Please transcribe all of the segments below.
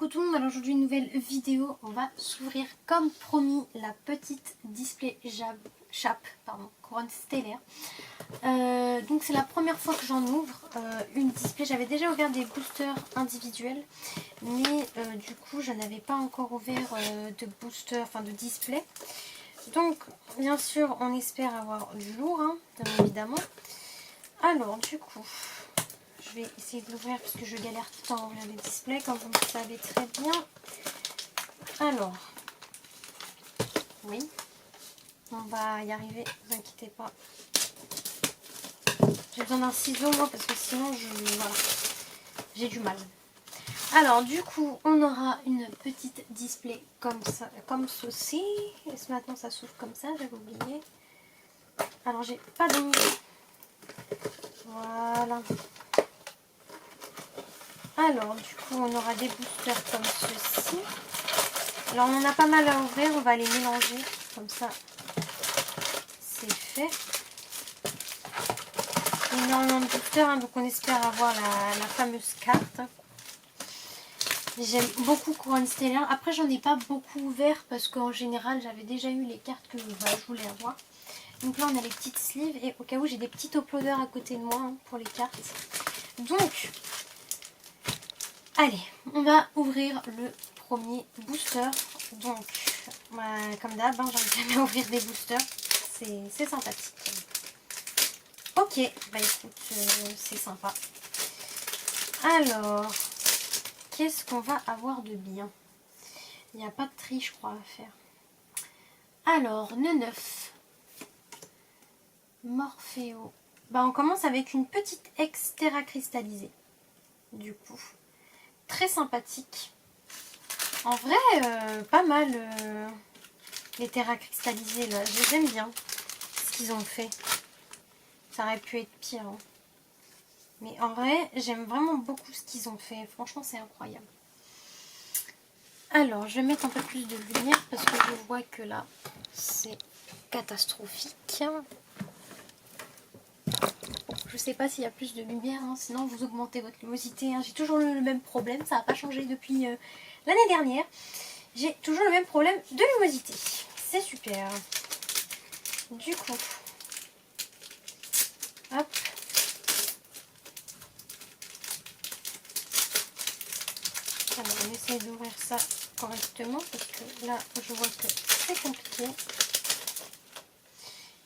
tout le monde, alors aujourd'hui une nouvelle vidéo, on va s'ouvrir comme promis la petite display chape, couronne stellaire. Donc c'est la première fois que j'en ouvre une display, j'avais déjà ouvert des boosters individuels, mais du coup je n'avais pas encore ouvert de booster, enfin de display. Donc bien sûr on espère avoir du lourd, hein, bien évidemment. Alors du coup... je vais essayer de l'ouvrir parce que je galère tout le temps à ouvrir les displays, comme vous le savez très bien. Alors, oui, on va y arriver, ne vous inquiétez pas. J'ai besoin d'un ciseau, moi, parce que sinon, voilà, j'ai du mal. Alors, du coup, on aura une petite display comme ça, comme ceci. Et maintenant, ça s'ouvre comme ça, j'avais oublié. Alors, j'ai pas de... Voilà. Alors, du coup, on aura des boosters comme ceci. Alors, on en a pas mal à ouvrir. On va les mélanger. Comme ça, c'est fait. Énormément de boosters. Hein, donc, on espère avoir la fameuse carte. J'aime beaucoup Couronne Stellaire. Après, j'en ai pas beaucoup ouvert parce qu'en général, j'avais déjà eu les cartes que je voulais avoir. Donc là, on a les petites sleeves. Et au cas où, j'ai des petits uploaders à côté de moi, hein, pour les cartes. Donc... allez, on va ouvrir le premier booster. Donc, comme d'hab, hein, j'arrive jamais à ouvrir des boosters. C'est sympathique. Ok, bah écoute, c'est sympa. Alors, qu'est-ce qu'on va avoir de bien? Il n'y a pas de tri, je crois, à faire. Alors, Neneuf. Morpheo. Bah, on commence avec une petite extra cristallisée. Du coup. Très sympathique. En vrai, pas mal les terras cristallisés là. J'aime bien ce qu'ils ont fait. Ça aurait pu être pire. Hein. Mais en vrai, j'aime vraiment beaucoup ce qu'ils ont fait. Franchement, c'est incroyable. Alors, je vais mettre un peu plus de lumière parce que je vois que là, c'est catastrophique. Je sais pas s'il y a plus de lumière, hein, sinon vous augmentez votre luminosité. Hein. J'ai toujours le même problème, ça n'a pas changé depuis l'année dernière. J'ai toujours le même problème de luminosité. C'est super. Du coup, hop. Alors, on essaie d'ouvrir ça correctement parce que là, je vois que c'est compliqué.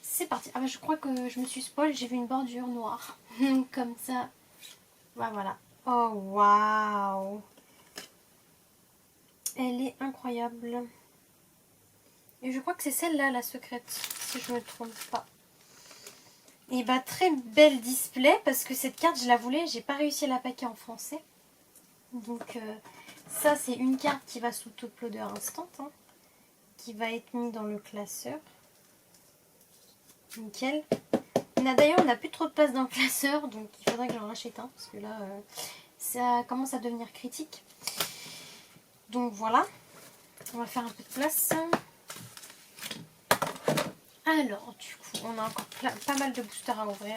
C'est parti. Ah bah, je crois que je me suis spoil, j'ai vu une bordure noire. Comme ça. Bah, voilà. Oh, waouh. Elle est incroyable. Et je crois que c'est celle-là, la secrète, si je ne me trompe pas. Et bah, très belle display, parce que cette carte, je la voulais, j'ai pas réussi à la packer en français. Donc, ça, c'est une carte qui va sous Top-Loader Instant, hein, qui va être mise dans le classeur. Nickel. D'ailleurs, on n'a plus trop de place dans le classeur, donc il faudrait que j'en rachète un, parce que là, ça commence à devenir critique. Donc, voilà. On va faire un peu de place. Alors, du coup, on a encore pas mal de boosters à ouvrir.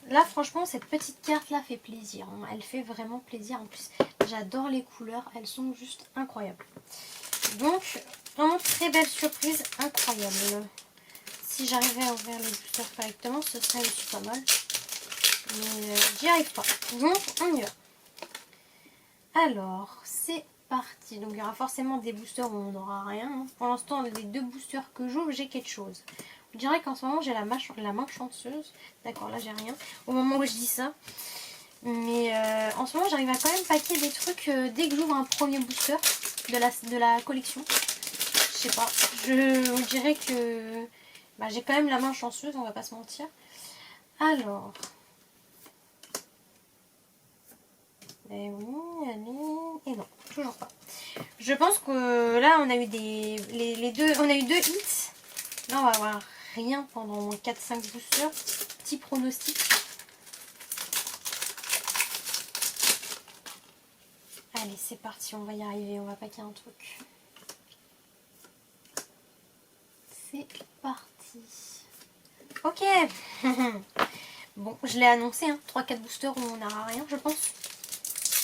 Là, franchement, cette petite carte-là fait plaisir. Hein. Elle fait vraiment plaisir. En plus, j'adore les couleurs. Elles sont juste incroyables. Donc, vraiment très belle surprise. Incroyable. Si j'arrivais à ouvrir les boosters correctement, ce serait aussi pas mal. Mais j'y arrive pas. Donc, on y va. Alors, c'est parti. Donc, il y aura forcément des boosters où on n'aura rien. Hein. Pour l'instant, les deux boosters que j'ouvre, j'ai quelque chose. Je dirais qu'en ce moment, j'ai la main chanceuse. D'accord, là, j'ai rien. Au moment où je dis ça. Mais en ce moment, j'arrive à quand même paquer des trucs dès que j'ouvre un premier booster de la collection. Je sais pas. Je dirais que bah, j'ai quand même la main chanceuse, on va pas se mentir. Alors. Et oui, allez. Et non, toujours pas. Je pense que là, on a eu on a eu deux hits. Là, on va avoir rien pendant au moins 4-5 boosters. Petit pronostic. Allez, c'est parti, on va y arriver. On va paquer un truc. C'est parti. Ok. Bon, je l'ai annoncé, hein, 3-4 boosters où on n'aura rien, je pense.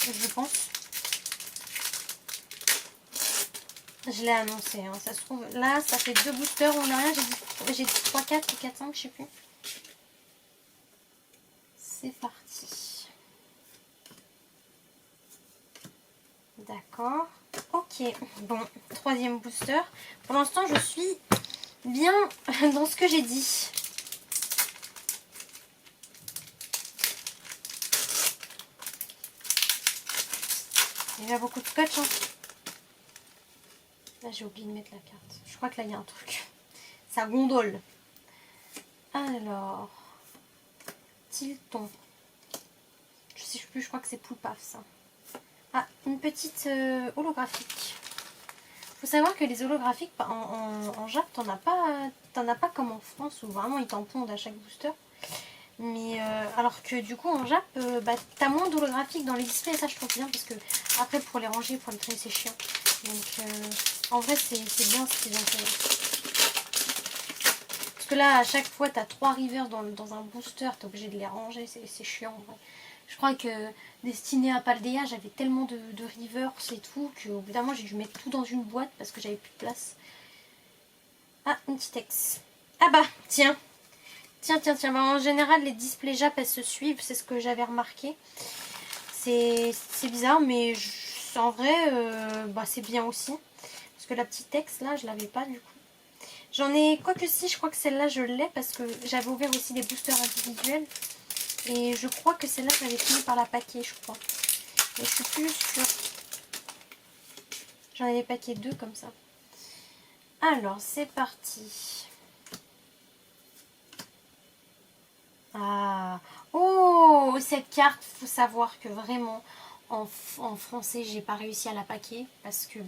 Je pense. Je l'ai annoncé, hein. Ça se trouve, là, ça fait 2 boosters, on a rien, j'ai dit 3, 4 ou 4, 5, je sais plus. C'est parti. D'accord. Ok, bon, 3e booster. Pour l'instant, je suis bien dans ce que j'ai dit. Il y a beaucoup de scotch, hein. Là, j'ai oublié de mettre la carte. Je crois que là, il y a un truc. Ça gondole. Alors, Tilton. Je sais plus, je crois que c'est Poulpaf, ça. Ah, une petite holographique. Faut savoir que les holographiques en Jap, t'en as pas comme en France où vraiment ils t'en pondent à chaque booster. Mais alors que du coup en Jap, t'as moins d'holographiques dans les displays et ça je trouve bien parce que après pour les ranger, pour les traîner c'est chiant. Donc en vrai c'est bien ce qu'ils ont fait. Parce que là à chaque fois t'as 3 rivers dans un booster, t'es obligé de les ranger, c'est chiant en vrai. Je crois que destiné à Paldea, j'avais tellement de rivers et tout qu'au bout d'un moment j'ai dû mettre tout dans une boîte parce que j'avais plus de place. Ah, une petite ex. Ah bah, tiens. Tiens. Bah, en général, les displays Jap, elles se suivent, c'est ce que j'avais remarqué. C'est bizarre, mais en vrai, c'est bien aussi. Parce que la petite ex, là, je l'avais pas du coup. J'en ai, quoique si, je crois que celle-là, je l'ai parce que j'avais ouvert aussi des boosters individuels. Et je crois que celle-là, j'avais fini par la paquer, je crois. Mais je suis plus sûre. J'en avais paqué 2 comme ça. Alors, c'est parti. Ah. Oh, cette carte, faut savoir que vraiment, en français, j'ai pas réussi à la paquer. Parce que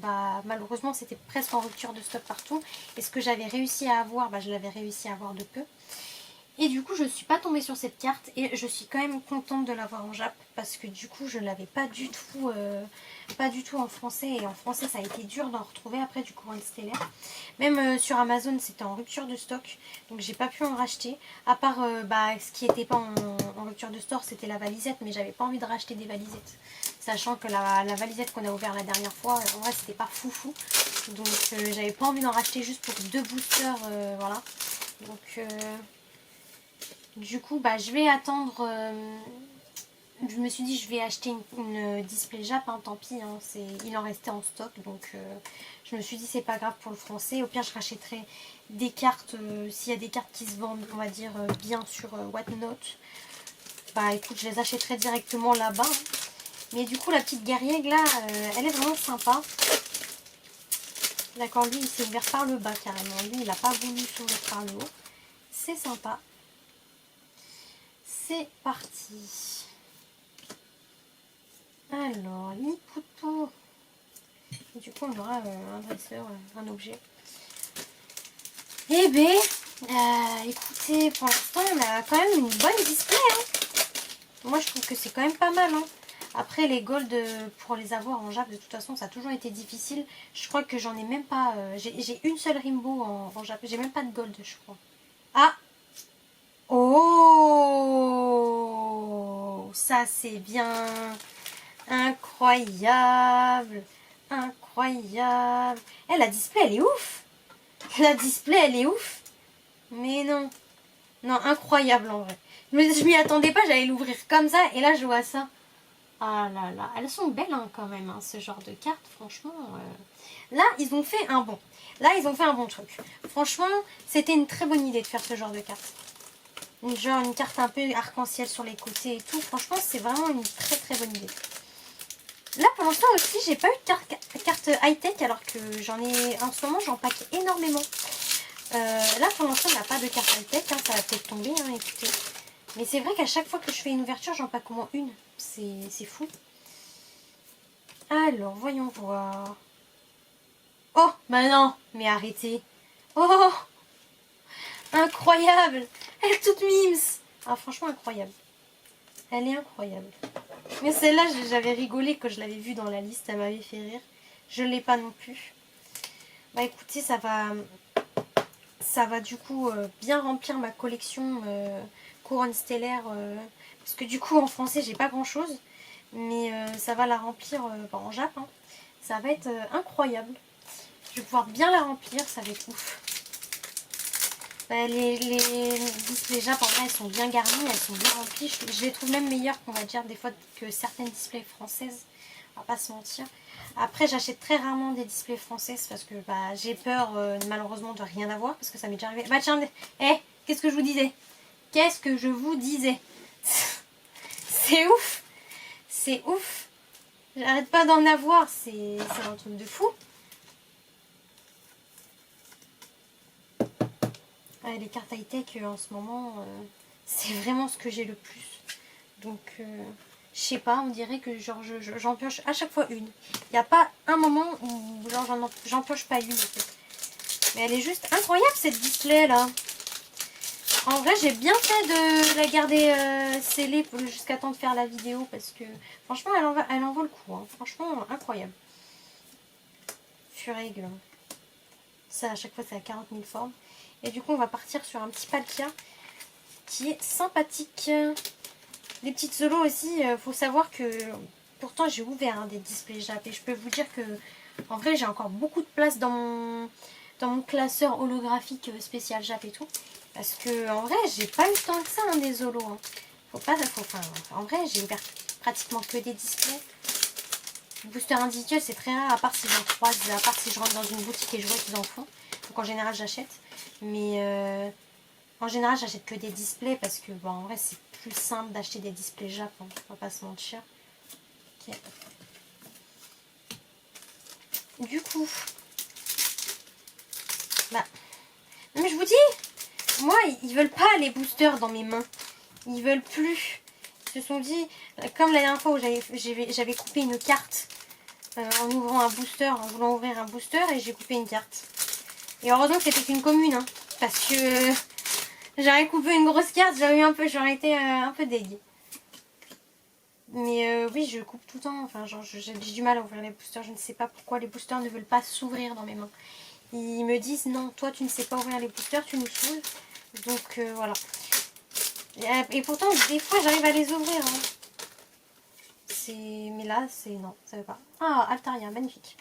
malheureusement, c'était presque en rupture de stock partout. Et ce que j'avais réussi à avoir, je l'avais réussi à avoir de peu. Et du coup, je suis pas tombée sur cette carte et je suis quand même contente de l'avoir en Jap parce que du coup, je l'avais pas du tout en français et en français, ça a été dur d'en retrouver après du Couronne Stellaire. Même sur Amazon, c'était en rupture de stock, donc j'ai pas pu en racheter. À part ce qui était pas en rupture de stock, c'était la valisette, mais j'avais pas envie de racheter des valisettes, sachant que la valisette qu'on a ouvert la dernière fois, en vrai, c'était pas foufou. Donc j'avais pas envie d'en racheter juste pour 2 boosters, voilà. Donc du coup, je vais attendre. Je me suis dit, je vais acheter une display Jap, hein, tant pis, hein, il en restait en stock. Donc, je me suis dit, c'est pas grave pour le français. Au pire, je rachèterai des cartes, s'il y a des cartes qui se vendent, on va dire, bien sur Whatnot. Écoute, je les achèterai directement là-bas. Hein. Mais du coup, la petite guerrière, là, elle est vraiment sympa. D'accord, lui, il s'est ouvert par le bas, carrément. Lui, il n'a pas voulu s'ouvrir par le haut. C'est sympa. C'est parti. Alors, Lipoutou. Du coup, on aura un dresseur, un objet. Eh bien, écoutez, pour l'instant, on a quand même une bonne display. Hein. Moi, je trouve que c'est quand même pas mal. Hein. Après, les gold, pour les avoir en Jap, de toute façon, ça a toujours été difficile. Je crois que j'en ai même pas... j'ai une seule Rainbow en Jap. J'ai même pas de gold, je crois. Ah! Oh! Ça, c'est bien... Incroyable, incroyable. La display, elle est ouf. La display, elle est ouf. Mais non. Non, incroyable en vrai. Je m'y attendais pas, j'allais l'ouvrir comme ça. Et là, je vois ça. Ah là là. Elles sont belles hein, quand même, hein, ce genre de cartes. Franchement. Là, ils ont fait un bon. Là, ils ont fait un bon truc. Franchement, c'était une très bonne idée de faire ce genre de carte. Genre une carte un peu arc-en-ciel sur les côtés et tout. Franchement, c'est vraiment une très très bonne idée. Là pour l'instant aussi j'ai pas eu de carte high-tech alors que j'en ai en ce moment j'en pack énormément. Là pour l'instant il n'y a pas de carte high-tech, hein, ça va peut-être tomber, hein, écoutez. Mais c'est vrai qu'à chaque fois que je fais une ouverture j'en pack au moins une. C'est fou. Alors voyons voir. Oh bah non, mais arrêtez. Oh incroyable. Elle est toute mimes. Ah franchement incroyable. Elle est incroyable. Mais celle-là, j'avais rigolé quand je l'avais vue dans la liste, elle m'avait fait rire. Je ne l'ai pas non plus. Écoutez, ça va du coup bien remplir ma collection Couronne Stellaire. Parce que du coup, en français, j'ai pas grand-chose. Mais ça va la remplir en Jap. Hein. Ça va être incroyable. vais pouvoir bien la remplir, ça va être ouf. Les displays Jap en vrai elles sont bien garnies, elles sont bien remplies. Je les trouve même meilleures qu'on va dire des fois que certaines displays françaises. On va pas se mentir. Après j'achète très rarement des displays françaises parce que bah, j'ai peur malheureusement de rien avoir parce que ça m'est déjà arrivé. Bah tiens, qu'est-ce que je vous disais? Qu'est-ce que je vous disais? C'est ouf! C'est ouf! J'arrête pas d'en avoir, c'est un truc de fou. Ouais, les cartes high-tech en ce moment, c'est vraiment ce que j'ai le plus. Donc, je sais pas, on dirait que genre j'en pioche à chaque fois une. Il n'y a pas un moment où genre j'en pioche pas une en fait. Mais elle est juste incroyable cette display là. En vrai, j'ai bien fait de la garder scellée jusqu'à temps de faire la vidéo parce que franchement, elle en vaut le coup. Hein. Franchement, incroyable. Furègle. Ça, à chaque fois, c'est à 40 000 formes. Et du coup, on va partir sur un petit Palkia qui est sympathique. Les petites solos aussi, faut savoir que pourtant j'ai ouvert des displays Jap et je peux vous dire que en vrai j'ai encore beaucoup de place dans mon classeur holographique spécial Jap et tout. Parce que en vrai j'ai pas eu tant que ça des holos. Hein. En vrai j'ai ouvert pratiquement que des displays. Booster individuel c'est très rare à part si j'en croise, à part si je rentre dans une boutique et je vois qu'ils en font. Donc en général j'achète. Mais en général j'achète que des displays parce que bon, en vrai c'est plus simple d'acheter des displays Jap, hein, on va pas se mentir. Okay. Du coup, bah, non mais je vous dis, moi ils veulent pas les boosters dans mes mains, ils veulent plus. Ils se sont dit, comme la dernière fois où j'avais coupé une carte en ouvrant un booster, en voulant ouvrir un booster et j'ai coupé une carte. Et heureusement que c'était qu'une commune, hein, parce que j'aurais coupé une grosse carte, j'aurais été un peu dégue. Mais oui, je coupe tout le temps. Enfin, genre, j'ai du mal à ouvrir les boosters. Je ne sais pas pourquoi les boosters ne veulent pas s'ouvrir dans mes mains. Ils me disent non, toi tu ne sais pas ouvrir les boosters, tu nous saoules. Donc voilà. Et pourtant, des fois, j'arrive à les ouvrir. Hein. Mais là, c'est non, ça veut pas. Ah, Altaria, magnifique.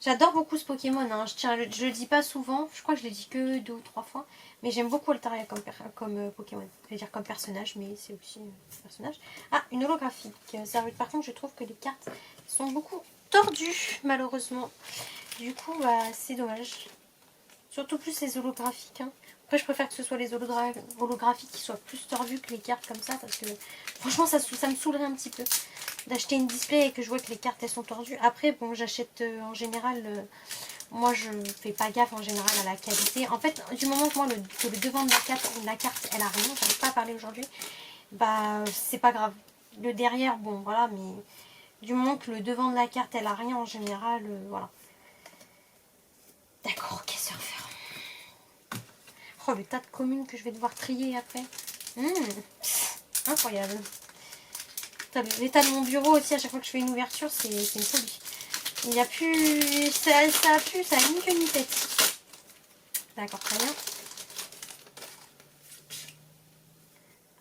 J'adore beaucoup ce Pokémon. Hein. Je le dis pas souvent. Je crois que je l'ai dit que 2 ou 3 fois. Mais j'aime beaucoup Altaria comme Pokémon. Je vais dire comme personnage, mais c'est aussi un personnage. Ah, une holographique. Par contre, je trouve que les cartes sont beaucoup tordues, malheureusement. Du coup, bah, c'est dommage. Surtout plus les holographiques. Hein. Après, je préfère que ce soit les holographiques qui soient plus tordus que les cartes comme ça. Parce que franchement, ça me saoulerait un petit peu d'acheter une display et que je vois que les cartes elles sont tordues. Après, bon, j'achète en général... moi, je fais pas gaffe en général à la qualité. En fait, du moment que moi, que le devant de la carte elle a rien, j'arrive pas à parler aujourd'hui, bah, c'est pas grave. Le derrière, bon, voilà, mais du moment que le devant de la carte, elle a rien, en général, voilà. D'accord, ok, surfer. Oh, le tas de communes que je vais devoir trier après. Incroyable. L'état de mon bureau aussi, à chaque fois que je fais une ouverture, c'est une folie. Il n'y a plus... Ça a ni queue ni tête. D'accord, très bien.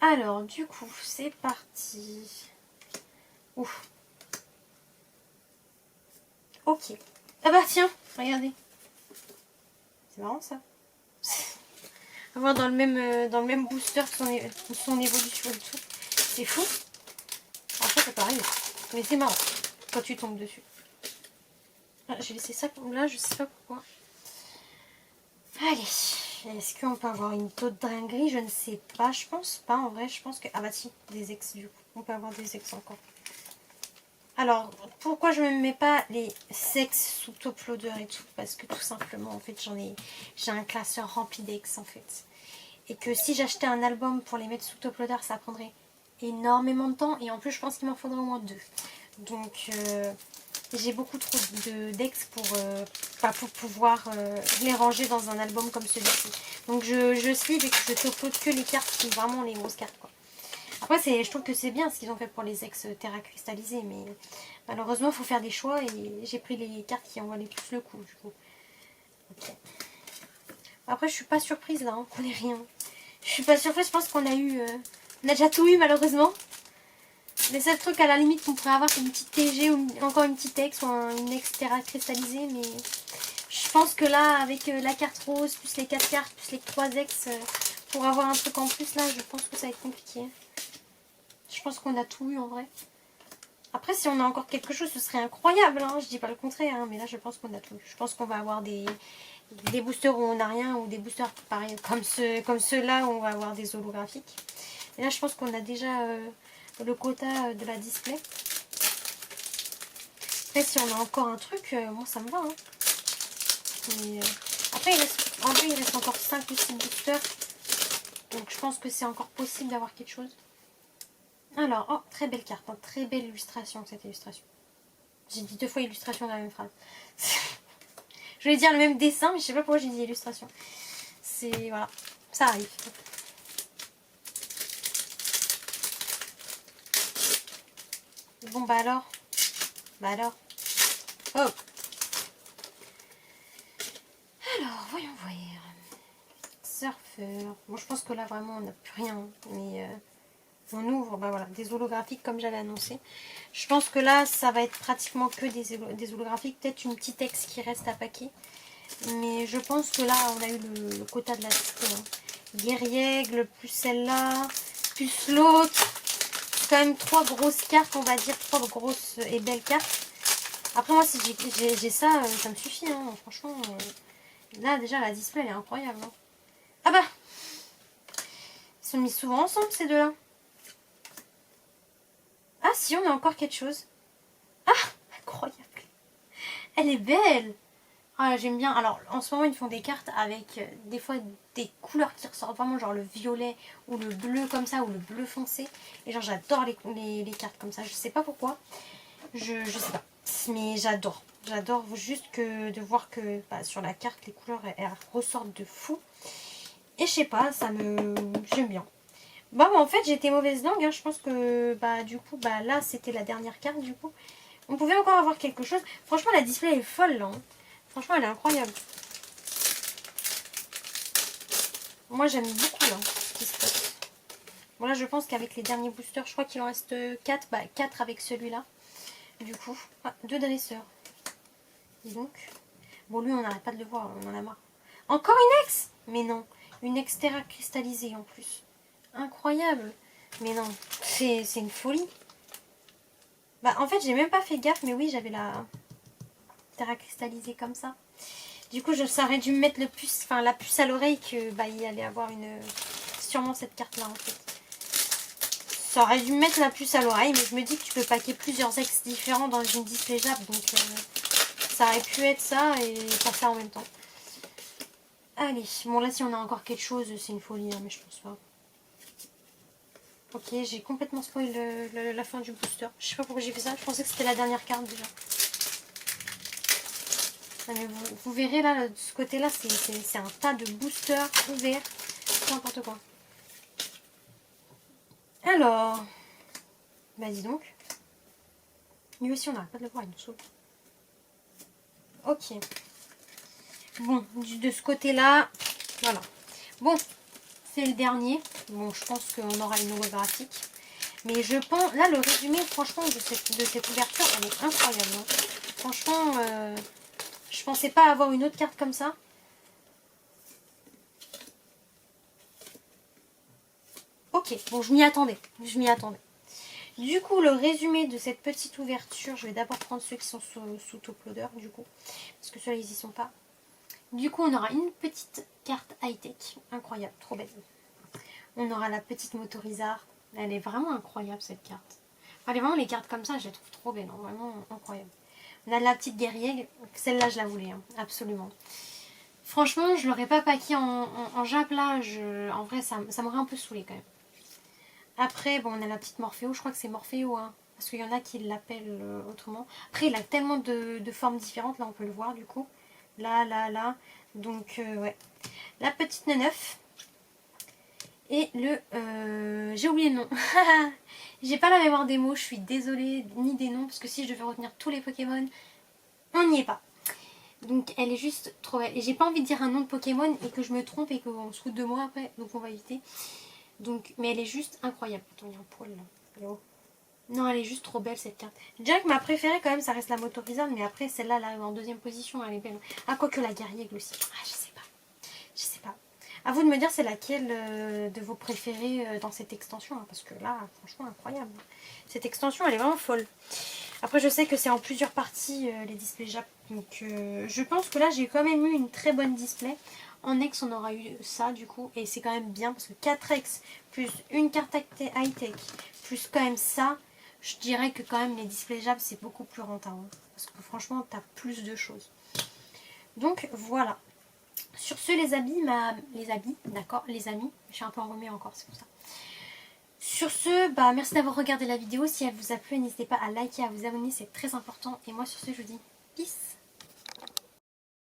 Alors, du coup, c'est parti. Ouf. Ok. Ah bah tiens, regardez. C'est marrant ça. Avoir dans le même booster son évolution et tout. C'est fou. Après, c'est pareil. Mais c'est marrant quand tu tombes dessus. Ah, j'ai laissé ça comme là, je sais pas pourquoi. Allez, est-ce qu'on peut avoir une autre dinguerie? Je ne sais pas, je pense pas en vrai. Je pense que... Ah bah si, des ex du coup. On peut avoir des ex encore. Alors, pourquoi je ne me mets pas les ex sous top loader et tout? Parce que tout simplement, en fait, j'ai un classeur rempli d'ex en fait. Et que si j'achetais un album pour les mettre sous top loader, ça prendrait énormément de temps. Et en plus, je pense qu'il m'en faudrait au moins 2. Donc... j'ai beaucoup trop d'ex pour pouvoir les ranger dans un album comme celui-ci. Donc je sleeve et que je upload que les cartes qui sont vraiment les grosses cartes. Quoi. Après, je trouve que c'est bien ce qu'ils ont fait pour les ex terra cristallisés. Mais malheureusement, il faut faire des choix. Et j'ai pris les cartes qui en valaient plus le coup. Du coup. Okay. Après, je suis pas surprise là, hein, qu'on ait rien. Je suis pas surprise, je pense qu'on a eu... on a déjà tout eu malheureusement. Les seuls trucs à la limite qu'on pourrait avoir, c'est une petite TG ou encore une petite ex ou une ex terra cristallisée, mais je Je pense que là, avec la carte rose, plus les 4 cartes, plus les 3 ex, pour avoir un truc en plus, là, je pense que ça va être compliqué. Je pense qu'on a tout eu en vrai. Après, si on a encore quelque chose, ce serait incroyable. Hein. Je dis pas le contraire, hein, mais là, je pense qu'on a tout eu. Je pense qu'on va avoir des boosters où on n'a rien, ou des boosters pareil, comme ceux-là où on va avoir des holographiques. Et là, je pense qu'on a déjà le quota de la display. Après, si on a encore un truc, moi, ça me va. Hein. Mais, après, en vrai, il reste encore 5 ou 6 boosters. Donc, je pense que c'est encore possible d'avoir quelque chose. Alors, oh, très belle carte. Hein, très belle illustration, cette illustration. J'ai dit 2 fois illustration dans la même phrase. Je voulais dire le même dessin, mais je sais pas pourquoi j'ai dit illustration. C'est, voilà, ça arrive. Bon, bah alors. Oh. Alors, voyons voir. Surfeur. Bon, je pense que là, vraiment, on n'a plus rien. Mais on ouvre, bah voilà, des holographiques comme j'avais annoncé. Je pense que là, ça va être pratiquement que des holographiques. Peut-être une petite ex qui reste à paquet. Mais je pense que là, on a eu le quota de la disco. Hein. Guerriègle, plus celle-là, plus l'autre. C'est quand même 3 grosses cartes, on va dire. 3 grosses et belles cartes. Après, moi, si j'ai ça, ça me suffit. Hein. Franchement, là, déjà, la display, elle est incroyable. Hein. Ah bah, ils sont mis souvent ensemble, ces deux-là. Ah, si, on a encore quelque chose. Ah, incroyable. Elle est belle. Ah, j'aime bien. Alors, en ce moment, ils font des cartes avec des fois des couleurs qui ressortent vraiment, genre le violet ou le bleu comme ça, ou le bleu foncé. Et genre, j'adore les cartes comme ça. Je sais pas pourquoi. Je sais pas. Mais j'adore. J'adore juste que de voir que bah, sur la carte, les couleurs, elles ressortent de fou. Et je sais pas, j'aime bien. Bon, bah, en fait, j'étais mauvaise langue. Hein. Je pense que, bah, du coup, bah, là, c'était la dernière carte, du coup. On pouvait encore avoir quelque chose. Franchement, la display est folle, là. Hein. Franchement, elle est incroyable. Moi, j'aime beaucoup, là, ce qui se passe. Bon, là, je pense qu'avec les derniers boosters, je crois qu'il en reste 4. Bah, 4 avec celui-là. Du coup. Ah, 2 dresseurs. Dis donc. Bon, lui, on n'arrête pas de le voir. On en a marre. Encore une ex? Mais non. Une ex terra cristallisée, en plus. Incroyable. Mais non. C'est une folie. Bah, en fait, j'ai même pas fait gaffe. Mais oui, j'avais la terra cristallisée comme ça. Du coup, ça aurait dû me mettre la puce à l'oreille que bah, il allait avoir sûrement cette carte-là en fait. Ça aurait dû me mettre la puce à l'oreille, mais je me dis que tu peux paquer plusieurs ex différents dans une display Jab, donc ça aurait pu être ça et pas ça en même temps. Allez, bon là si on a encore quelque chose, c'est une folie, hein, mais je pense pas. Ok, j'ai complètement spoil la fin du booster. Je sais pas pourquoi j'ai fait ça, je pensais que c'était la dernière carte déjà. Mais vous verrez là, de ce côté-là, c'est un tas de boosters ouverts. N'importe quoi. Alors, bah dis donc. Lui aussi, on n'arrête pas de le voir, il nous saute. Ok. Bon, de ce côté-là, voilà. Bon, c'est le dernier. Bon, je pense qu'on aura une holographique. Mais je pense, là, le résumé, franchement, de cette ouverture, elle est incroyable. Hein. Franchement, je pensais pas avoir une autre carte comme ça. Ok, bon, je m'y attendais. Du coup, le résumé de cette petite ouverture, je vais d'abord prendre ceux qui sont sous top loader, du coup. Parce que ceux-là, ils y sont pas. Du coup, on aura une petite carte high-tech. Incroyable, trop belle. On aura la petite motorisard. Elle est vraiment incroyable, cette carte. Enfin, vraiment, les cartes comme ça, je les trouve trop belles. Hein, vraiment incroyable. On a la petite guerrière. Celle-là, je la voulais, hein, absolument. Franchement, je l'aurais pas paqué en Jap, là. En vrai, ça m'aurait un peu saoulé, quand même. Après, bon, on a la petite Morphéo. Je crois que c'est Morphéo, hein. Parce qu'il y en a qui l'appellent autrement. Après, il a tellement de formes différentes. Là, on peut le voir, du coup. Là, là, là. Donc, ouais. La petite Neneuf. Et j'ai oublié le nom. J'ai pas la mémoire des mots, je suis désolée, ni des noms. Parce que si je devais retenir tous les Pokémon, on n'y est pas. Donc, elle est juste trop belle. Et j'ai pas envie de dire un nom de Pokémon et que je me trompe et qu'on se foute de moi après. Donc, on va éviter. Donc, mais elle est juste incroyable. Attends, il y a un poil là. Là-haut. Non, elle est juste trop belle cette carte. Je dirais que ma préférée quand même, ça reste la Motorizon, mais après celle-là, elle arrive en deuxième position, elle est belle. Ah, quoique la guerrier aussi. Ah, je sais pas. Je sais pas. À vous de me dire c'est laquelle de vos préférées dans cette extension, hein, parce que là, franchement, incroyable. Cette extension, elle est vraiment folle. Après, je sais que c'est en plusieurs parties les displays Jap, donc je pense que là, j'ai quand même eu une très bonne display. En ex, on aura eu ça du coup, et c'est quand même bien parce que 4x plus une carte high-tech plus quand même ça, je dirais que quand même les displays Jap c'est beaucoup plus rentable. Hein, parce que franchement, t'as plus de choses. Donc voilà. Sur ce, les habits, d'accord, les amis, je suis un peu enrhumée encore, c'est pour ça. Sur ce, bah merci d'avoir regardé la vidéo. Si elle vous a plu, n'hésitez pas à liker, à vous abonner, c'est très important. Et moi sur ce, je vous dis peace.